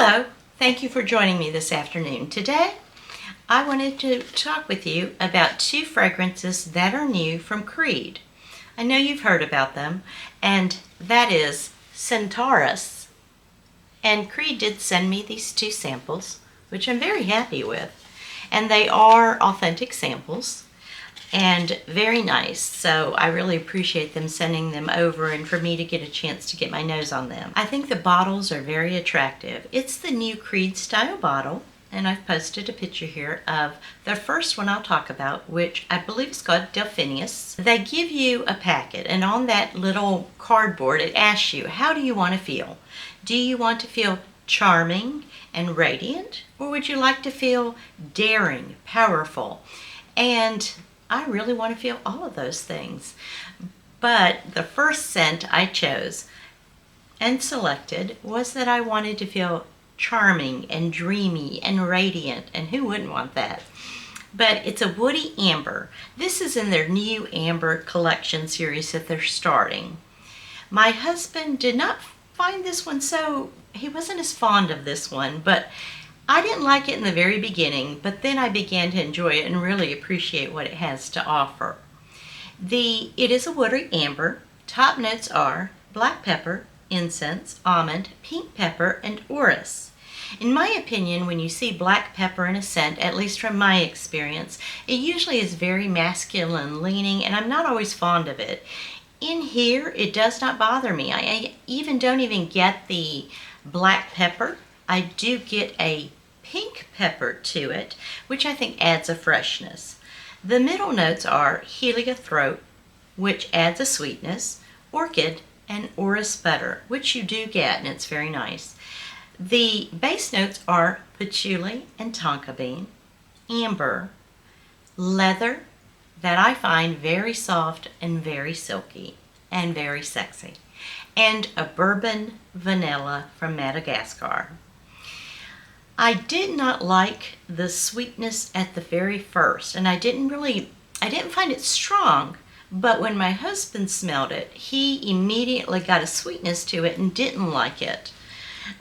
Hello, thank you for joining me this afternoon. Today, I wanted to talk with you about two fragrances that are new from Creed. I know you've heard about them, and that is Centaurus. And Creed did send me these two samples, which I'm very happy with. And they are authentic samples and very nice, so I really appreciate them sending them over and for me to get a chance to get my nose on them. I think the bottles are very attractive. It's the new Creed style bottle, and I've posted a picture here of the first one I'll talk about, which I believe is called Delphinus. They give you a packet, and on that little cardboard it asks you, how do you want to feel? Do you want to feel charming and radiant, or would you like to feel daring, powerful? And I really want to feel all of those things. But the first scent I chose and selected was that I wanted to feel charming and dreamy and radiant, and who wouldn't want that? But it's a woody amber. This is in their new amber collection series that they're starting. My husband did not find this one he wasn't as fond of this one, but I didn't like it in the very beginning, but then I began to enjoy it and really appreciate what it has to offer. It is a woody amber. Top notes are black pepper, incense, almond, pink pepper, and orris. In my opinion, when you see black pepper in a scent, at least from my experience, it usually is very masculine leaning, and I'm not always fond of it. In here, it does not bother me. I don't even get the black pepper. I do get a pink pepper to it, which I think adds a freshness. The middle notes are heliothrope, which adds a sweetness, orchid, and orris butter, which you do get, and it's very nice. The base notes are patchouli and tonka bean, amber, leather, that I find very soft and very silky and very sexy, and a bourbon vanilla from Madagascar. I did not like the sweetness at the very first, and I didn't find it strong, but when my husband smelled it, he immediately got a sweetness to it and didn't like it.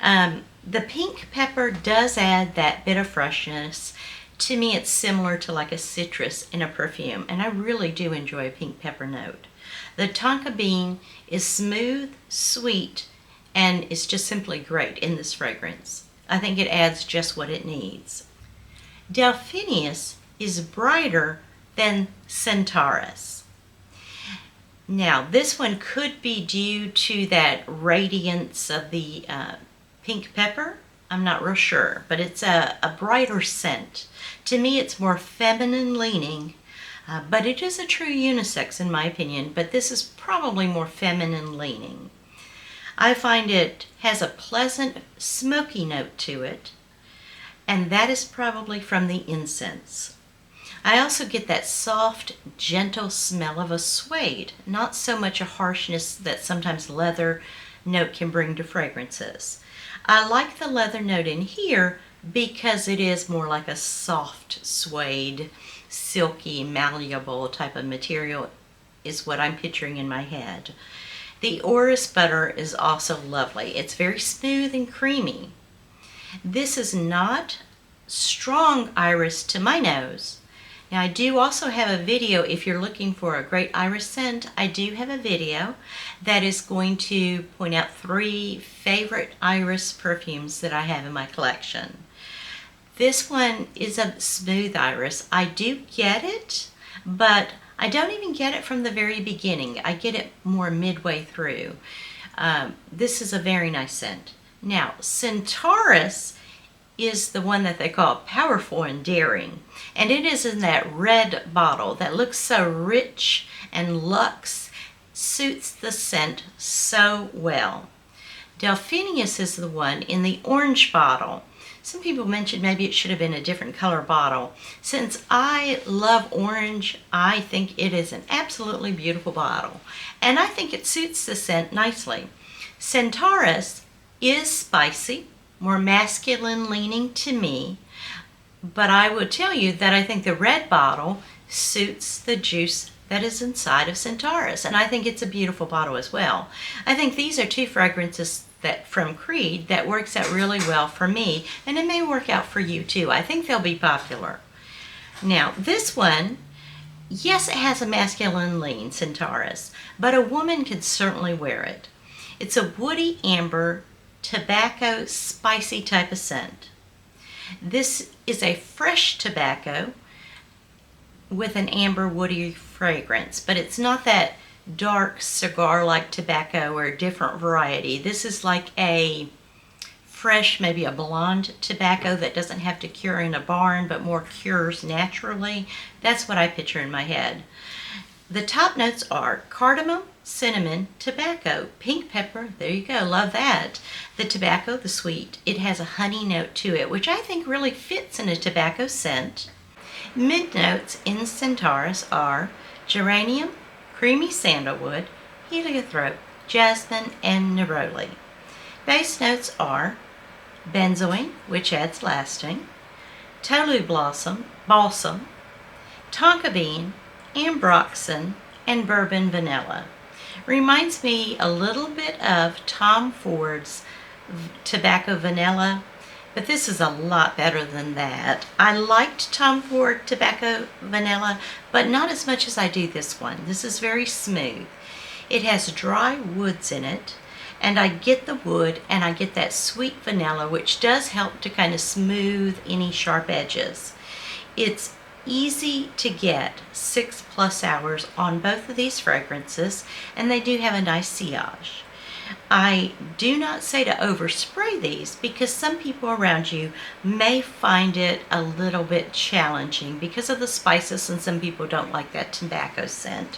The pink pepper does add that bit of freshness. To me, it's similar to like a citrus in a perfume, and I really do enjoy a pink pepper note. The tonka bean is smooth, sweet, and is just simply great in this fragrance. I think it adds just what it needs. Delphinus is brighter than Centaurus. Now, this one could be due to that radiance of the pink pepper. I'm not real sure, but it's a brighter scent. To me, it's more feminine leaning, but it is a true unisex in my opinion, but this is probably more feminine leaning. I find it has a pleasant smoky note to it, and that is probably from the incense. I also get that soft, gentle smell of a suede, not so much a harshness that sometimes leather note can bring to fragrances. I like the leather note in here because it is more like a soft suede, silky, malleable type of material is what I'm picturing in my head. The orris butter is also lovely. It's very smooth and creamy. This is not strong iris to my nose. Now, I do also have a video, if you're looking for a great iris scent, I do have a video that is going to point out 3 favorite iris perfumes that I have in my collection. This one is a smooth iris. I do get it, but I don't even get it from the very beginning. I get it more midway through. This is a very nice scent. Now, Centaurus is the one that they call powerful and daring. And it is in that red bottle that looks so rich and luxe, suits the scent so well. Delphinus is the one in the orange bottle. Some people mentioned maybe it should have been a different color bottle. Since I love orange, I think it is an absolutely beautiful bottle. And I think it suits the scent nicely. Centaurus is spicy, more masculine leaning to me, but I would tell you that I think the red bottle suits the juice that is inside of Centaurus, and I think it's a beautiful bottle as well. I think these are two fragrances that from Creed that works out really well for me, and it may work out for you too. I think they'll be popular. Now, this one, yes, it has a masculine lean, Centaurus, but a woman could certainly wear it. It's a woody amber, tobacco, spicy type of scent. This is a fresh tobacco with an amber woody fragrance, but it's not that dark cigar-like tobacco or a different variety. This is like a fresh, maybe a blonde tobacco that doesn't have to cure in a barn but more cures naturally. That's what I picture in my head. The top notes are cardamom, cinnamon, tobacco, pink pepper, there you go, love that. The tobacco, the sweet, it has a honey note to it, which I think really fits in a tobacco scent. Mid notes in Centaurus are geranium, creamy sandalwood, heliotrope, jasmine, and neroli. Base notes are benzoin, which adds lasting, tolu balsam, tonka bean, ambroxan, and bourbon vanilla. Reminds me a little bit of Tom Ford's tobacco vanilla, but this is a lot better than that. I liked Tom Ford tobacco vanilla, but not as much as I do this one. This is very smooth. It has dry woods in it, and I get the wood and I get that sweet vanilla, which does help to kind of smooth any sharp edges. It's easy to get 6+ hours on both of these fragrances, and they do have a nice sillage. I do not say to overspray these because some people around you may find it a little bit challenging because of the spices, and some people don't like that tobacco scent,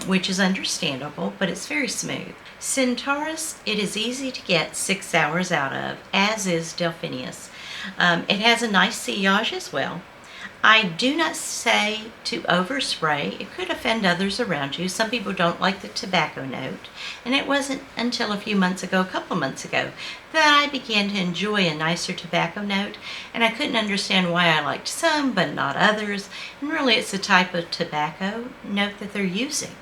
which is understandable, but it's very smooth. Centaurus, it is easy to get 6 hours out of, as is Delphinus. It has a nice sillage as well. I do not say to overspray. It could offend others around you. Some people don't like the tobacco note. And it wasn't until a couple months ago, that I began to enjoy a nicer tobacco note. And I couldn't understand why I liked some but not others. And really it's the type of tobacco note that they're using.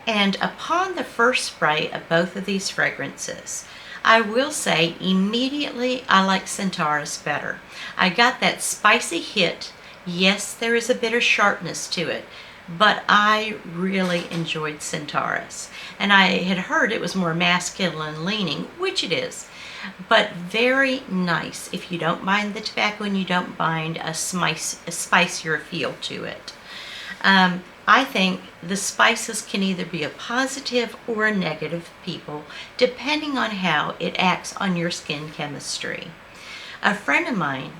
And upon the first spray of both of these fragrances, I will say immediately I like Centaurus better. I got that spicy hit. Yes, there is a bit of sharpness to it, but I really enjoyed Centaurus. And I had heard it was more masculine leaning, which it is, but very nice if you don't mind the tobacco and you don't mind a spicier feel to it. I think the spices can either be a positive or a negative people, depending on how it acts on your skin chemistry. A friend of mine,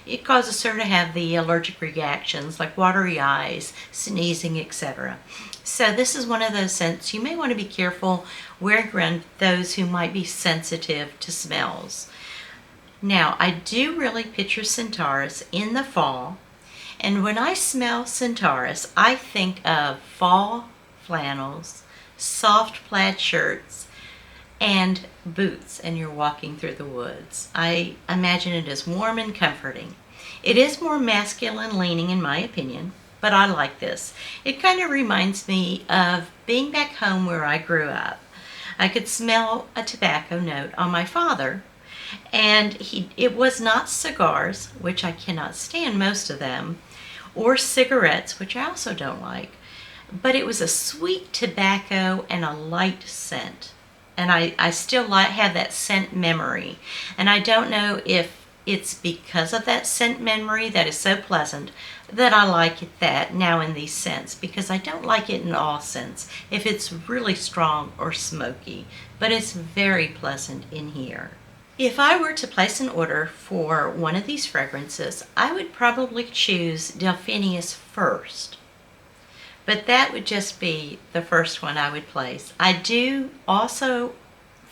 it causes her to have the allergic reactions like watery eyes, sneezing, etc. So this is one of those scents you may want to be careful wearing around those who might be sensitive to smells. Now, I do really picture Centaurus in the fall. And when I smell Centaurus, I think of fall flannels, soft plaid shirts, and boots, and you're walking through the woods. I imagine it is warm and comforting. It is more masculine leaning in my opinion, but I like this. It kind of reminds me of being back home where I grew up. I could smell a tobacco note on my father, and it was not cigars, which I cannot stand most of them, or cigarettes, which I also don't like, but it was a sweet tobacco and a light scent. And I still have that scent memory. And I don't know if it's because of that scent memory that is so pleasant that I like that now in these scents, because I don't like it in all scents if it's really strong or smoky, but it's very pleasant in here. If I were to place an order for one of these fragrances, I would probably choose Delphinus first. But that would just be the first one I would place. I do also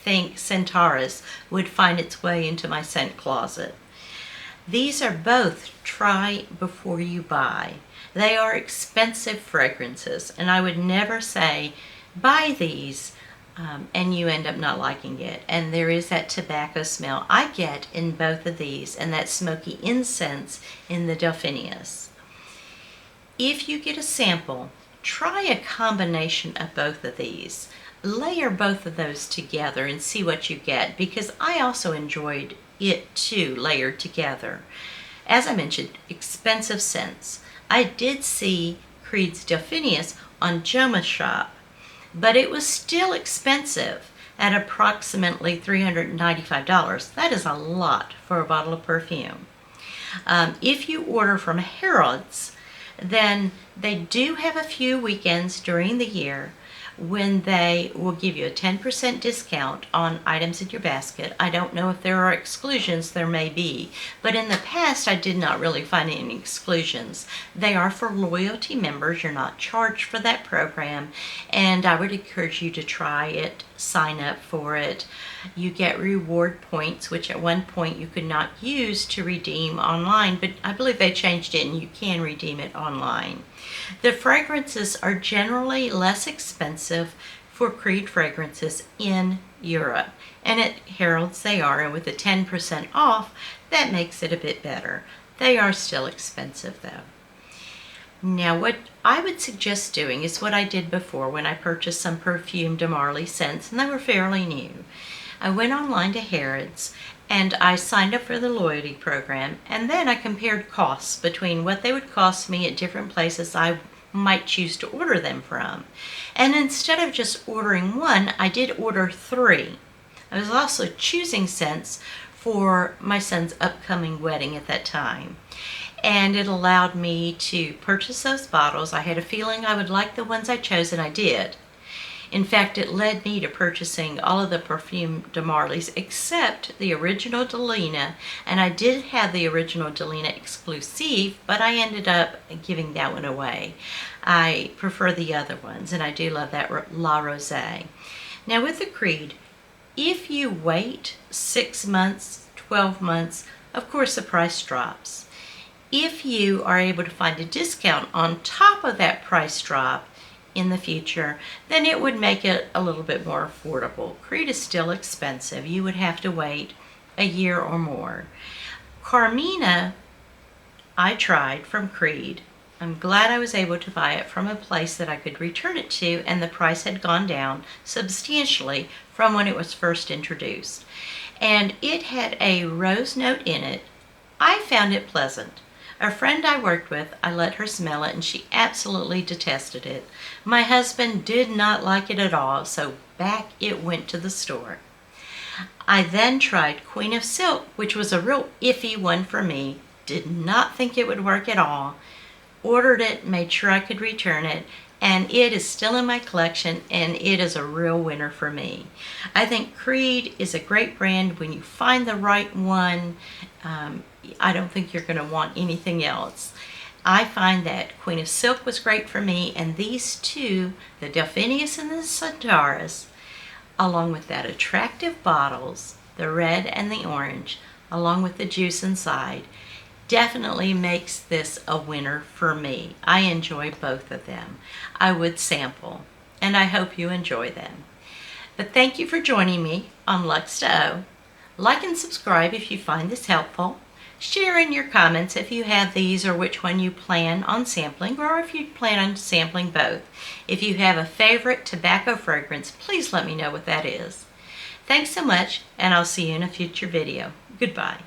think Centaurus would find its way into my scent closet. These are both try before you buy. They are expensive fragrances, and I would never say buy these and you end up not liking it. And there is that tobacco smell I get in both of these, and that smoky incense in the Delphinus. If you get a sample, try a combination of both of these. layer both of those together and see what you get, because I also enjoyed it too, layered together. As I mentioned, expensive scents. I did see Creed's Delphinus on Joma Shop, but it was still expensive at approximately $395. That is a lot for a bottle of perfume. If you order from Harrods, then they do have a few weekends during the year when they will give you a 10% discount on items in your basket. I don't know if there are exclusions, there may be, but in the past I did not really find any exclusions. They are for loyalty members. You're not charged for that program, and I would encourage you to try it, sign up for it. You get reward points, which at one point you could not use to redeem online, but I believe they changed it and you can redeem it online. The fragrances are generally less expensive for Creed fragrances in Europe, and at Harrods they are, and with the 10% off, that makes it a bit better. They are still expensive though. Now, what I would suggest doing is what I did before when I purchased some Perfume de Marly scents, and they were fairly new. I went online to Harrods and I signed up for the loyalty program, and then I compared costs between what they would cost me at different places I might choose to order them from. And instead of just ordering one, I did order 3. I was also choosing scents for my son's upcoming wedding at that time, and it allowed me to purchase those bottles. I had a feeling I would like the ones I chose, and I did. In fact, it led me to purchasing all of the Perfume de Marlys except the original Delina, and I did have the original Delina exclusive, but I ended up giving that one away. I prefer the other ones, and I do love that La Rosée. Now with the Creed, if you wait 6 months, 12 months, of course the price drops. If you are able to find a discount on top of that price drop in the future, then it would make it a little bit more affordable. Creed is still expensive. You would have to wait a year or more. Carmina, I tried from Creed. I'm glad I was able to buy it from a place that I could return it to, and the price had gone down substantially from when it was first introduced. And it had a rose note in it. I found it pleasant. A friend I worked with, I let her smell it, and she absolutely detested it. My husband did not like it at all, so back it went to the store. I then tried Queen of Silk, which was a real iffy one for me. Did not think it would work at all. Ordered it, made sure I could return it, and it is still in my collection, and it is a real winner for me. I think Creed is a great brand. When you find the right one, I don't think you're going to want anything else. I find that Queen of Silk was great for me, and these two, the Delphinus and the Centaurus, along with that attractive bottles, the red and the orange, along with the juice inside, definitely makes this a winner for me. I enjoy both of them. I would sample, and I hope you enjoy them. But thank you for joining me on Lux to O. Like and subscribe if you find this helpful. Share in your comments if you have these or which one you plan on sampling, or if you plan on sampling both. If you have a favorite tobacco fragrance, please let me know what that is. Thanks so much, and I'll see you in a future video. Goodbye.